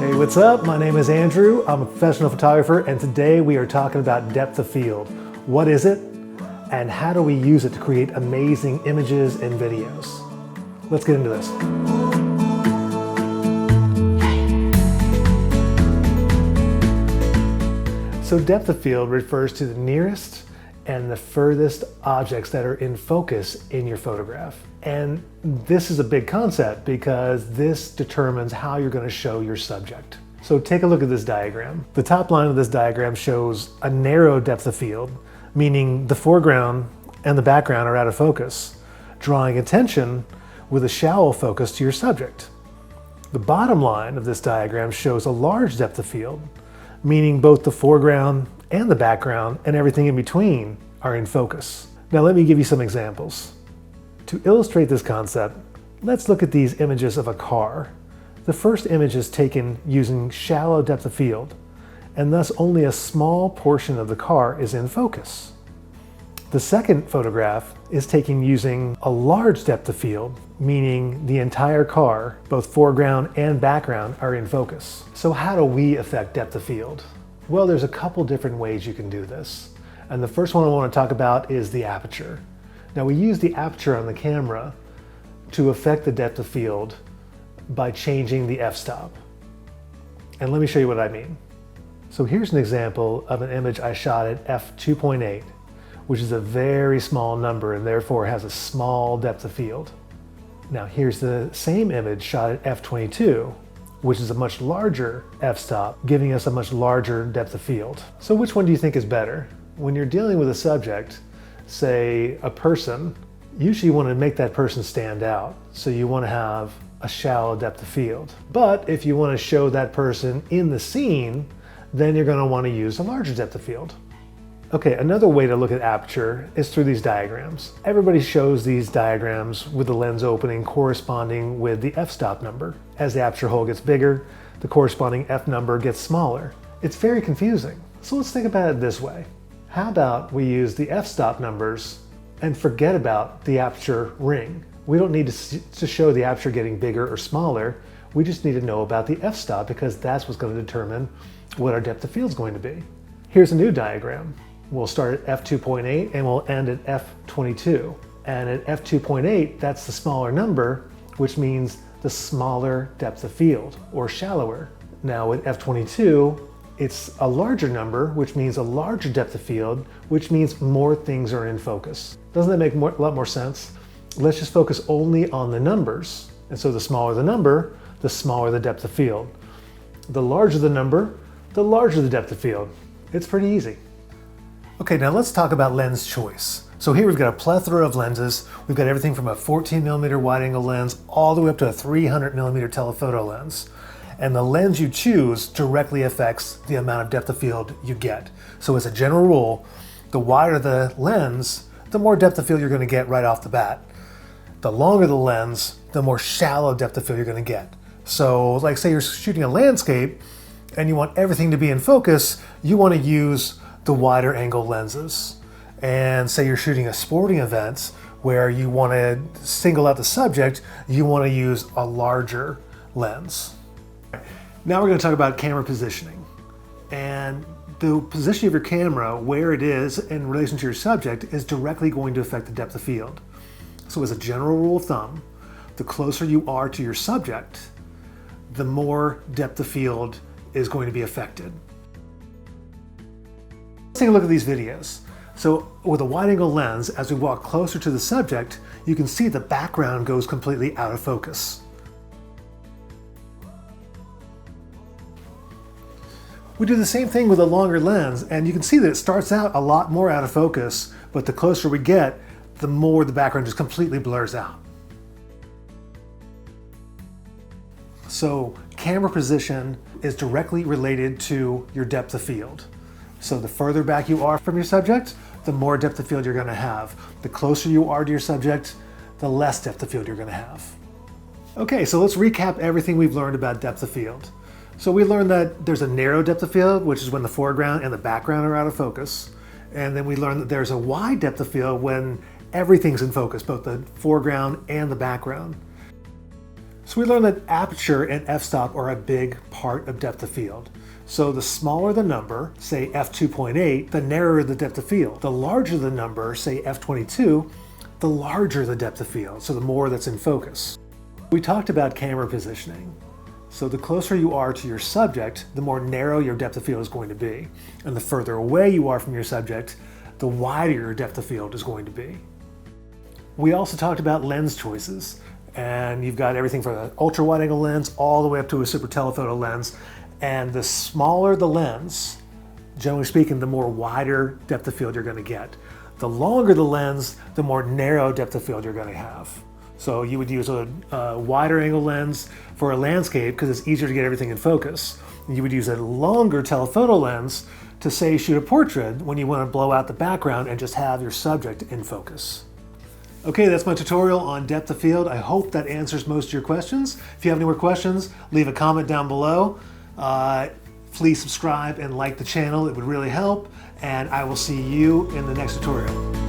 Hey, what's up? My name is Andrew. I'm a professional photographer, and today we are talking about depth of field. What is it, and how do we use it to create amazing images and videos? Let's get into this. So depth of field refers to the nearest and the furthest objects that are in focus in your photograph. And this is a big concept because this determines how you're going to show your subject. So take a look at this diagram. The top line of this diagram shows a narrow depth of field, meaning the foreground and the background are out of focus, drawing attention with a shallow focus to your subject. The bottom line of this diagram shows a large depth of field, meaning both the foreground and the background and everything in between are in focus. Now let me give you some examples. To illustrate this concept, let's look at these images of a car. The first image is taken using shallow depth of field, and thus only a small portion of the car is in focus. The second photograph is taken using a large depth of field, meaning the entire car, both foreground and background, are in focus. So how do we affect depth of field? Well, there's a couple different ways you can do this. And the first one I want to talk about is the aperture. Now we use the aperture on the camera to affect the depth of field by changing the f-stop. And let me show you what I mean. So here's an example of an image I shot at f2.8, which is a very small number and therefore has a small depth of field. Now here's the same image shot at f22, which is a much larger f-stop, giving us a much larger depth of field. So which one do you think is better? When you're dealing with a subject, say a person, usually you want to make that person stand out. So you want to have a shallow depth of field. But if you want to show that person in the scene, then you're going to want to use a larger depth of field. Okay, another way to look at aperture is through these diagrams. Everybody shows these diagrams with the lens opening corresponding with the f-stop number. As the aperture hole gets bigger, the corresponding f number gets smaller. It's very confusing. So let's think about it this way. How about we use the f-stop numbers and forget about the aperture ring? We don't need to show the aperture getting bigger or smaller. We just need to know about the f-stop because that's what's going to determine what our depth of field is going to be. Here's a new diagram. We'll start at f2.8 and we'll end at f22. And at f2.8, that's the smaller number, which means the smaller depth of field, or shallower. Now at f22, it's a larger number, which means a larger depth of field, which means more things are in focus. Doesn't that make a lot more sense? Let's just focus only on the numbers. And so the smaller the number, the smaller the depth of field. The larger the number, the larger the depth of field. It's pretty easy. Okay, now let's talk about lens choice. So here we've got a plethora of lenses. We've got everything from a 14mm wide-angle lens all the way up to a 300mm telephoto lens. And the lens you choose directly affects the amount of depth of field you get. So as a general rule, the wider the lens, the more depth of field you're going to get right off the bat. The longer the lens, the more shallow depth of field you're going to get. So like say you're shooting a landscape and you want everything to be in focus, you want to use the wider angle lenses. And say you're shooting a sporting event where you want to single out the subject, you want to use a larger lens. Now we're going to talk about camera positioning. And the position of your camera, where it is in relation to your subject, is directly going to affect the depth of field. So as a general rule of thumb, the closer you are to your subject, the more depth of field is going to be affected. Let's take a look at these videos. So with a wide-angle lens, as we walk closer to the subject, you can see the background goes completely out of focus. We do the same thing with a longer lens, and you can see that it starts out a lot more out of focus, but the closer we get, the more the background just completely blurs out. So camera position is directly related to your depth of field. So the further back you are from your subject, the more depth of field you're going to have. The closer you are to your subject, the less depth of field you're going to have. Okay, so let's recap everything we've learned about depth of field. So we learned that there's a narrow depth of field, which is when the foreground and the background are out of focus. And then we learned that there's a wide depth of field when everything's in focus, both the foreground and the background. So we learned that aperture and f-stop are a big part of depth of field. So the smaller the number, say f2.8, the narrower the depth of field. The larger the number, say f22, the larger the depth of field, so the more that's in focus. We talked about camera positioning. So the closer you are to your subject, the more narrow your depth of field is going to be. And the further away you are from your subject, the wider your depth of field is going to be. We also talked about lens choices. And you've got everything from an ultra wide angle lens all the way up to a super telephoto lens. And the smaller the lens, generally speaking, the more wider depth of field you're going to get. The longer the lens, the more narrow depth of field you're going to have. So you would use a wider angle lens for a landscape because it's easier to get everything in focus. You would use a longer telephoto lens to, say, shoot a portrait when you want to blow out the background and just have your subject in focus. Okay, that's my tutorial on depth of field. I hope that answers most of your questions. If you have any more questions, leave a comment down below. Please subscribe and like the channel. It would really help. And I will see you in the next tutorial.